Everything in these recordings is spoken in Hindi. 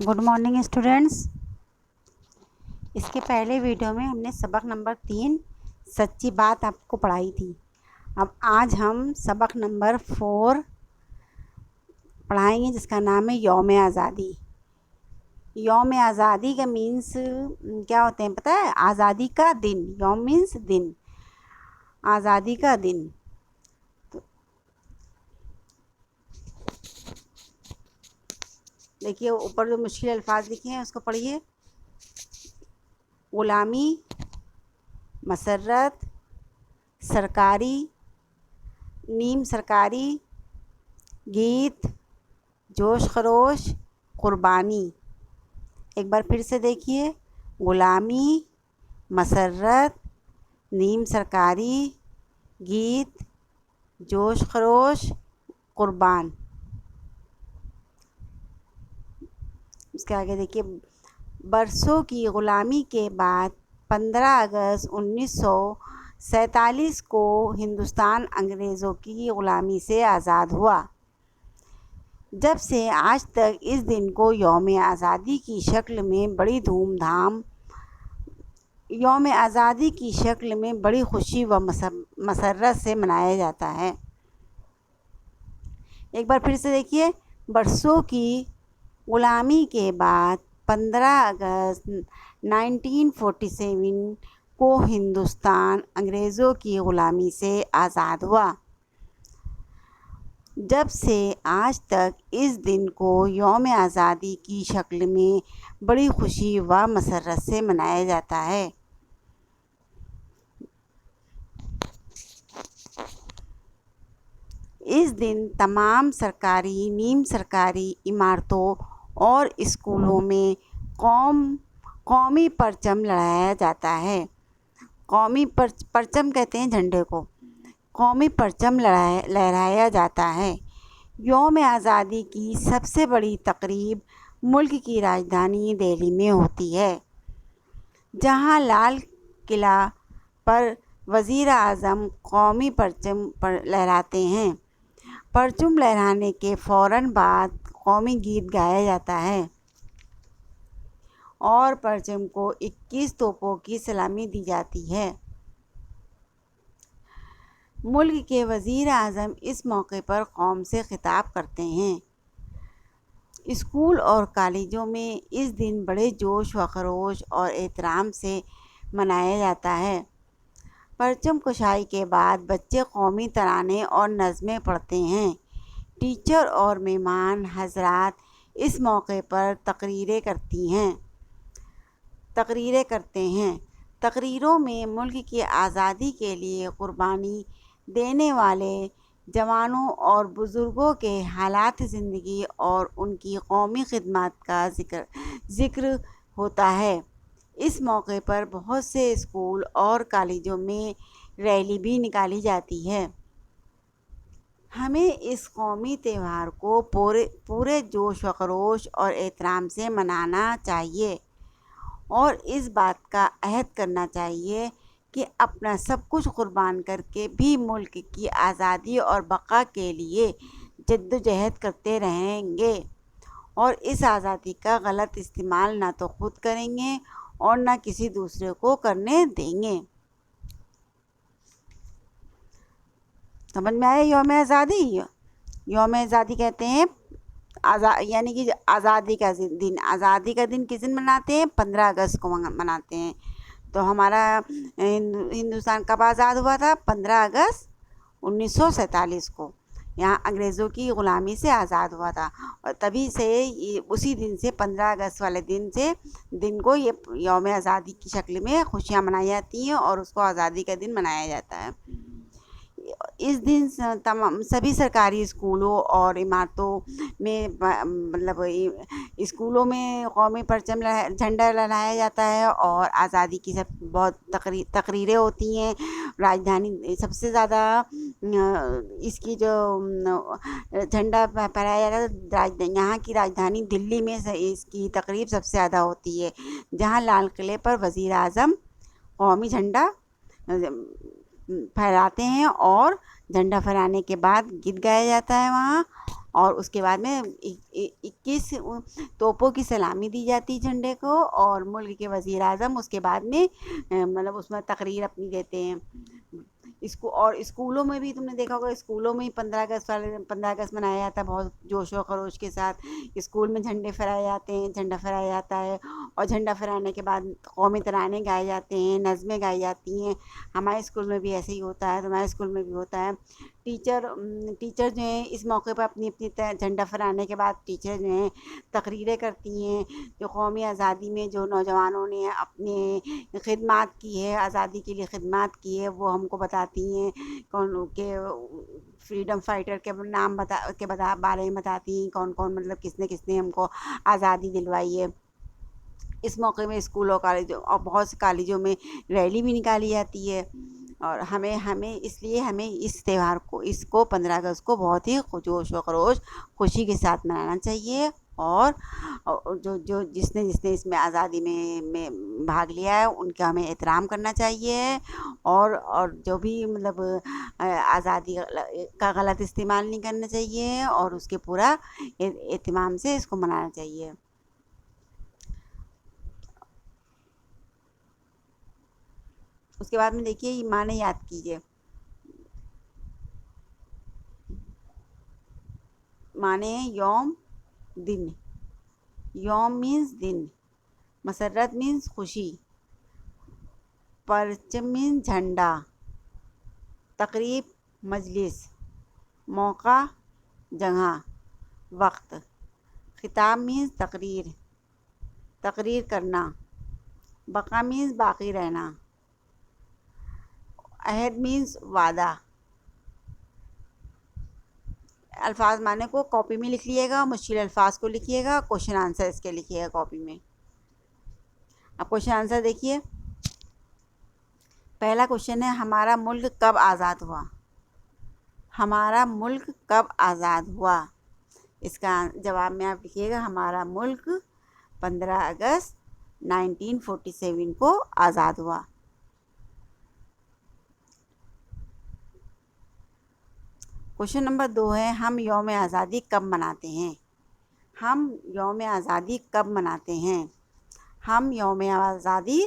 Good morning students. इसके पहले वीडियो में हमने सबक नंबर 3 सच्ची बात आपको पढ़ाई थी। अब आज हम सबक नंबर 4 पढ़ाएंगे जिसका नाम है यौम आज़ादी। यौम आज़ादी का मीन्स क्या होते हैं पता है? आज़ादी का दिन। यौम मीन्स दिन, आज़ादी का दिन। देखिए ऊपर जो मुश्किल अल्फाज लिखे हैं उसको पढ़िए। ग़ुलामी, मसर्रत, सरकारी, नीम सरकारी, गीत, जोश खरोश, क़ुरबानी। एक बार फिर से देखिए। ग़ुलामी, मसर्रत, नीम सरकारी, गीत, जोश खरोश, क़ुरबान। उसके आगे देखिए। बरसों की ग़ुलामी के बाद 15 अगस्त 1947 को हिंदुस्तान अंग्रेज़ों की ग़ुलामी से आज़ाद हुआ। जब से आज तक इस दिन को यौम आज़ादी की शक्ल में बड़ी खुशी व मसर्रत से मनाया जाता है। एक बार फिर से देखिए। बरसों की ग़ुलामी के बाद 15 अगस्त 1947 को हिंदुस्तान अंग्रेज़ों की ग़ुलामी से आज़ाद हुआ। जब से आज तक इस दिन को यौम आज़ादी की शक्ल में बड़ी खुशी व मसर्रत से मनाया जाता है। इस दिन तमाम सरकारी, नीम सरकारी इमारतों और स्कूलों में कौमी परचम लहराया जाता है। कौमी परचम कहते हैं झंडे को। कौमी परचम लहराया जाता है। यौम आज़ादी की सबसे बड़ी तकरीब मुल्क की राजधानी दिल्ली में होती है, जहां लाल किला पर वज़ीर आज़म कौमी परचम लहराते हैं। परचम लहराने के फ़ौरन बाद कौमी गीत गाया जाता है और परचम को 21 तोपों की सलामी दी जाती है। मुल्क के वज़ीर आज़म इस मौके पर कौम से खिताब करते हैं। स्कूल और कॉलेजों में इस दिन बड़े जोश व खरोश और एहतराम से मनाया जाता है। परचम कुशाई के बाद बच्चे कौमी तराने और नज़में पढ़ते हैं। टीचर और मेहमान हज़रात इस मौके पर तकरीरें करते हैं। तकरीरों में मुल्क की आज़ादी के लिए क़ुरबानी देने वाले जवानों और बुज़ुर्गों के हालात ज़िंदगी और उनकी कौमी खिदमत का ज़िक्र होता है। इस मौके पर बहुत से स्कूल और कॉलेजों में रैली भी निकाली जाती है। हमें इस कौमी त्यौहार को पूरे जोश व खरोश और एहतराम से मनाना चाहिए और इस बात का अहद करना चाहिए कि अपना सब कुछ कुर्बान करके भी मुल्क की आज़ादी और बक़ा के लिए जद्दोजहद करते रहेंगे और इस आज़ादी का गलत इस्तेमाल ना तो खुद करेंगे और ना किसी दूसरे को करने देंगे। समझ में आया? यौम आज़ादी कहते हैं यानी कि आज़ादी का दिन। आज़ादी का दिन किस दिन मनाते हैं? 15 अगस्त को मनाते हैं। तो हमारा हिंदुस्तान कब आज़ाद हुआ था? 15 अगस्त 1947 को यहाँ अंग्रेज़ों की ग़ुलामी से आज़ाद हुआ था। और तभी से उसी दिन से 15 अगस्त वाले दिन को ये यौम आज़ादी की शक्ल में खुशियाँ मनाई जाती हैं और उसको आज़ादी का दिन मनाया जाता है। इस दिन तमाम सभी सरकारी स्कूलों और इमारतों में स्कूलों में कौमी परचम झंडा लहराया जाता है और आज़ादी की बहुत तकरीरें होती हैं। राजधानी सबसे ज़्यादा इसकी जो झंडा फहराया जाता है, यहाँ की राजधानी दिल्ली में इसकी तकरीब सबसे ज़्यादा होती है, जहाँ लाल किले पर वज़ीर आज़म कौमी झंडा फहराते हैं और झंडा फहराने के बाद गीत गाया जाता है वहाँ। और उसके बाद में 21 तोपों की सलामी दी जाती है झंडे को, और मुल्क के वज़ीर आज़म उसके बाद में मतलब उसमें तकरीर अपनी देते हैं। इसको और स्कूलों में भी तुमने देखा होगा, स्कूलों में ही 15 अगस्त मनाया जाता है बहुत जोश व खरोश के साथ। स्कूल में झंडे फहराए जाते हैं, झंडा फहराया जाता है, और झंडा फहराने के बाद कौमी तराने गाए जाते हैं, नज़में गाई जाती हैं। हमारे स्कूल में भी ऐसे ही होता है, तुम्हारे स्कूल में भी होता है। टीचर जो हैं इस मौके पर अपनी अपनी झंडा फहराने के बाद टीचर जो हैं तकरीरें करती हैं, जो कौमी आज़ादी में जो नौजवानों ने अपने खिदमत की है, आज़ादी के लिए खिदमत की है, वो हमको बताती हैं। कौन के फ्रीडम फाइटर के नाम बारे में बताती हैं, कौन कौन मतलब किसने किसने हमको आज़ादी दिलवाई है। इस मौके में स्कूलों कॉलेजों और बहुत से कॉलेजों में रैली भी निकाली जाती है। और हमें हमें इसलिए हमें इस त्यौहार को, इसको 15 अगस्त को बहुत ही जोश व खरोश खुशी के साथ मनाना चाहिए। और जो जो जिसने जिसने इसमें आज़ादी में भाग लिया है उनका हमें एहतराम करना चाहिए। और जो भी मतलब आज़ादी का गलत इस्तेमाल नहीं करना चाहिए, और उसके पूरा एहतमाम से इसको मनाना चाहिए। उसके बाद में देखिए ये माने याद कीजिए। माने यौम, दिन। यौम मीन्स दिन, मसर्रत मीन्स खुशी, परचम मीन्स झंडा, तकरीब मजलिस, मौका जगह, वक्त। खिताब मीन्स तकरीर, तकरीर करना। बका मीन्स बाकी रहना। अहद मीन्स वादा। अल्फाज माने को कॉपी में लिख लिएगा, मुश्किल अल्फाज को लिखिएगा, क्वेश्चन आंसर इसके लिखिएगा कॉपी में। अब क्वेश्चन आंसर देखिए। पहला क्वेश्चन है, हमारा मुल्क कब आज़ाद हुआ? हमारा मुल्क कब आज़ाद हुआ? इसका जवाब में आप लिखिएगा, हमारा मुल्क 15 अगस्त 1947 को आज़ाद हुआ। क्वेश्चन नंबर 2 है, हम यौम आज़ादी कब मनाते हैं? हम यौम आज़ादी कब मनाते हैं? हम यौम आज़ादी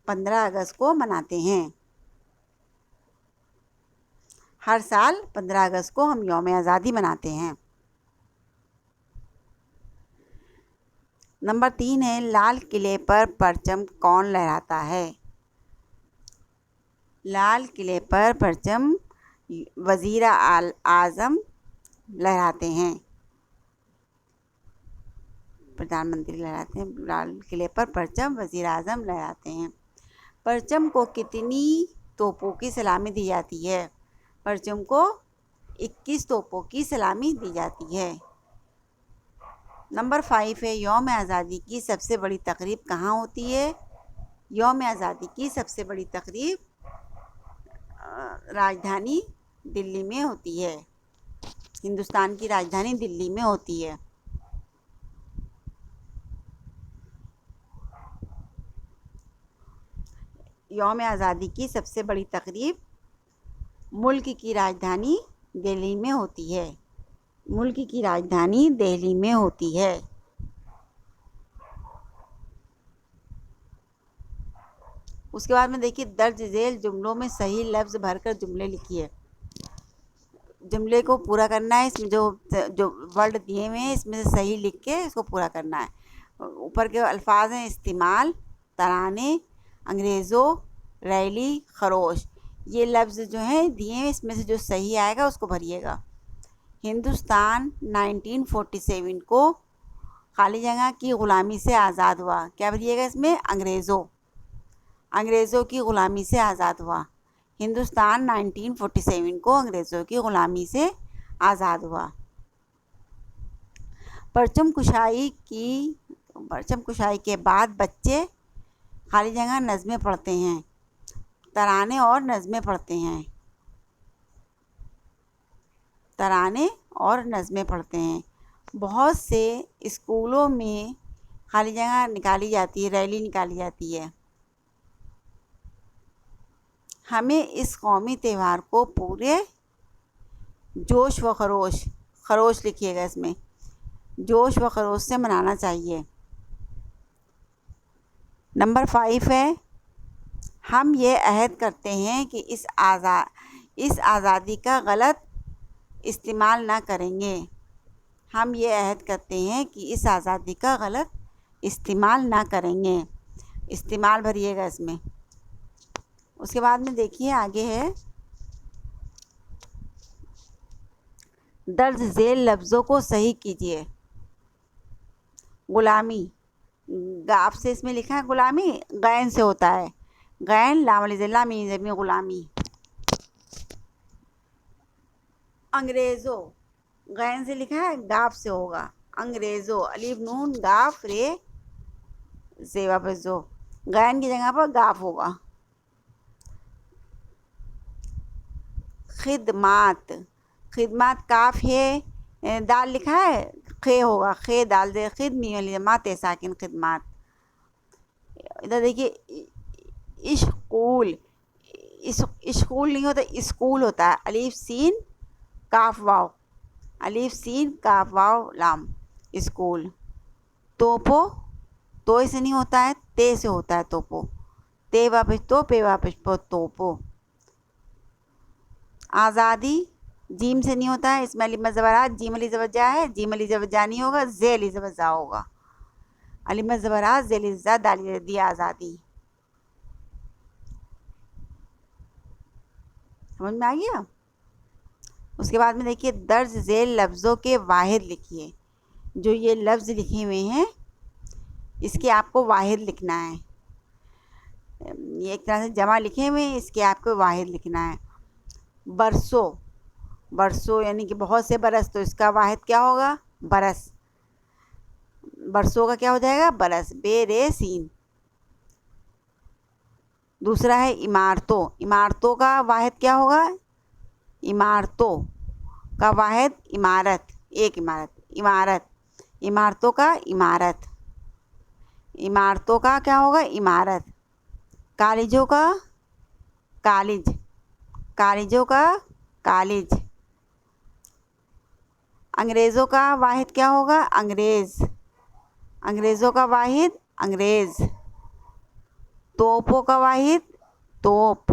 15 अगस्त को मनाते हैं। हर साल 15 अगस्त को हम यौम आज़ादी मनाते हैं। नंबर 3 है, लाल किले पर परचम कौन लहराता है? लाल किले पर परचम वज़ीर आज़म लहराते हैं, प्रधानमंत्री लहराते हैं। लाल किले पर परचम वज़ीर आज़म लहराते हैं। परचम को कितनी तोपों की सलामी दी जाती है? परचम को 21 तोपों की सलामी दी जाती है। नंबर 5 है, यौम आज़ादी की सबसे बड़ी तकरीब कहाँ होती है? यौम आज़ादी की सबसे बड़ी तकरीब राजधानी दिल्ली में होती है। हिंदुस्तान की राजधानी दिल्ली में होती है। यौम आज़ादी की सबसे बड़ी तकरीब मुल्क की राजधानी दिल्ली में होती है। मुल्क की राजधानी दिल्ली में होती है। उसके बाद में देखिए, दर्ज झेल जुमलों में सही लफ्ज़ भरकर जुमले लिखिए। जुमले को पूरा करना है, इसमें जो वर्ड दिए हुए हैं इसमें से सही लिख के इसको पूरा करना है। ऊपर के अल्फाज हैं, इस्तेमाल, तराने, अंग्रेज़ों, रैली, खरोश। ये लफ्ज़ जो हैं दिए हैं इसमें से जो सही आएगा उसको भरिएगा। हिंदुस्तान 1947 को खाली जगह की ग़ुलामी से आज़ाद हुआ। क्या भरिएगा इसमें? अंग्रेज़ों की ग़ुलामी से आज़ाद हुआ। हिंदुस्तान 1947 को अंग्रेज़ों की ग़ुलामी से आज़ाद हुआ। परचम कुशाई के बाद बच्चे खाली जगह नज़में पढ़ते हैं, तराने और नज़में पढ़ते हैं। तराने और नज़में पढ़ते हैं। बहुत से स्कूलों में खाली जगह निकाली जाती है, रैली निकाली जाती है। हमें इस कौमी त्यौहार को पूरे जोश व खरोश, खरोश लिखिएगा इसमें, जोश व खरोश से मनाना चाहिए। नंबर 5 है, हम ये अहद करते हैं कि इस आज़ादी का गलत इस्तेमाल ना करेंगे। हम ये अहद करते हैं कि इस आज़ादी का गलत इस्तेमाल ना करेंगे। इस्तेमाल भरिएगा इसमें। उसके बाद में देखिए आगे है, दर्ज झेल लफ्ज़ों को सही कीजिए। गुलामी, गाफ से इसमें लिखा है गुलामी, गैन से होता है, गैन लामी गुलामी। अंग्रेज़ों, गैन से लिखा है, गाफ से होगा, अंग्रेज़ों, अलीफ नून गाफ रे से वापस जो, गैन की जगह पर गाफ होगा। खिदमात, खिदमात काफ है, दाल लिखा है, खे होगा, खे दाल दे, खिदमी वाली मात है साकिन, खिदमात। इधर देखिए इस्कूल, स्कूल नहीं होता, स्कूल होता है, अलीफ सीन काफ वाव, अलीफ सीन काफ वाव लाम, स्कूल। तोपो, तो से नहीं होता है, ते से होता है तोपो, ते वापस तो, पे वापस पो, तोपो। आज़ादी, जीम से नहीं होता है, इसमें अली मज़बरात, जीम अली ज़बरजा है, जीम अली ज़बरजा नहीं होगा, जे अली ज़बरजा होगा, अली मज़बरात जे अली ज़ा दाली दी, आज़ादी। समझ में आ गया? उसके बाद में देखिए, दर्ज झेल लफ्ज़ों के वाहिद लिखिए। जो ये लफ्ज़ लिखे हुए हैं इसके आपको वाहिद लिखना है। ये एक तरह से जमा लिखे हुए हैं, इसके आपको वाहिद लिखना है। बरसों, बरसों यानी कि बहुत से बरस, तो इसका वाहिद क्या होगा? बरस। बरसों का क्या हो जाएगा? बरस, बेरे सीन। दूसरा है इमारतों, इमारतों का वाहिद क्या होगा? इमारतों का वाहिद इमारत, एक इमारत, इमारत, इमारतों का इमारत, इमारतों का क्या होगा? इमारत। कॉलेजों का कॉलेज, कॉलेजों का कॉलेज। अंग्रेज़ों का वाहिद क्या होगा? अंग्रेज़, अंग्रेज़ों का वाहिद अंग्रेज़। तोपों का वाहिद तोप,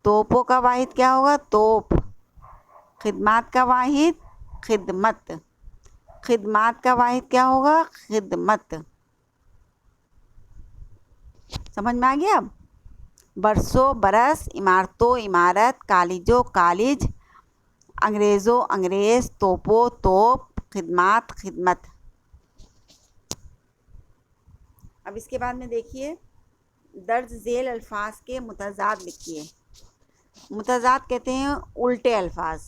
तोपों का वाहिद क्या होगा? तोप। खिदमात का वाहिद खिदमत, खिदमात का वाहिद क्या होगा? खिदमत। समझ में आ गया? बरसों बरस, इमारतों इमारत, कॉलेजों कॉलेज, अंग्रेज़ों अंग्रेज़, तोपों तोप, खिदमात खिदमत। अब इसके बाद में देखिए, दर्ज झेल अल्फाज के मुतज़ाद लिखिए। मुतज़ाद कहते हैं उल्टे अल्फाज,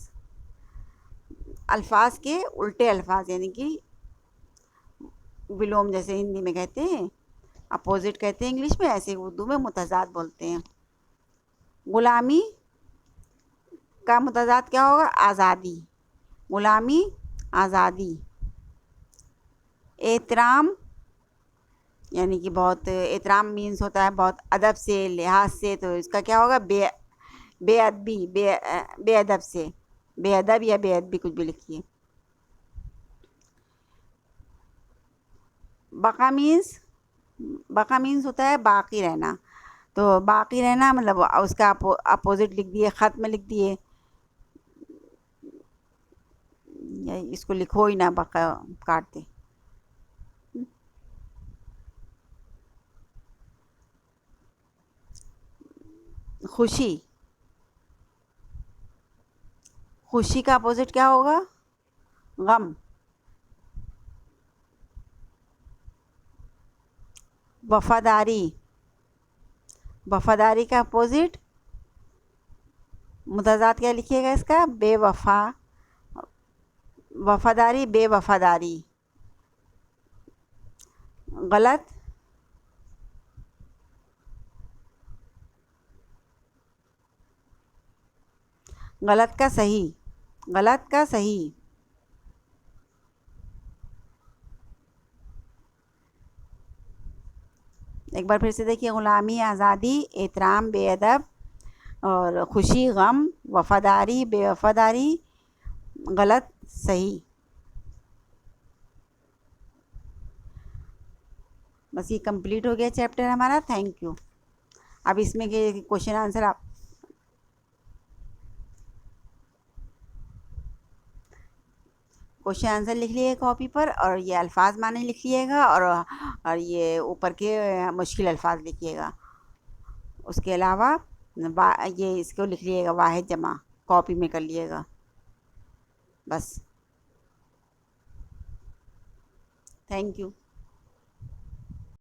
अल्फाज के उल्टे अल्फाज, यानी कि विलोम, जैसे हिंदी में कहते हैं, अपोजिट कहते हैं इंग्लिश में, ऐसे उर्दू में मुतज़ाद बोलते हैं। गुलामी का मुतज़ाद क्या होगा? आज़ादी, गुलामी आज़ादी। एहतराम यानी कि बहुत, एहतराम मीन्स होता है बहुत अदब से, लिहाज से, तो इसका क्या होगा? बेअदबी, बेअदब से, बेअदब या बेअदबी, कुछ भी लिखिए। बका मीन्स होता है बाकी रहना, तो बाकी रहना मतलब उसका अपोजिट लिख दिए, ख़त में लिख दिए, इसको लिखो ही ना, बका काट दे। खुशी, खुशी का अपोजिट क्या होगा? गम। वफादारी, वफादारी का अपोजिट मुतज़ाद क्या लिखिएगा इसका? बेवफा, वफादारी बेवफादारी। गलत, गलत का सही, गलत का सही। एक बार फिर से देखिए, ग़ुलामी आज़ादी, एहतराम बेअदब, और खुशी गम, वफादारी बेवफादारी, गलत सही। बस ये कंप्लीट हो गया चैप्टर हमारा। Thank you. अब इसमें के क्वेश्चन आंसर आप क्वेश्चन आंसर लिख लिए कॉपी पर, और ये अल्फाज माने लिख लिएगा, और ये ऊपर के मुश्किल अल्फाज लिखिएगा। उसके अलावा ये इसको लिख लिएगा वाहिद जमा, कॉपी में कर लिएगा बस। Thank you.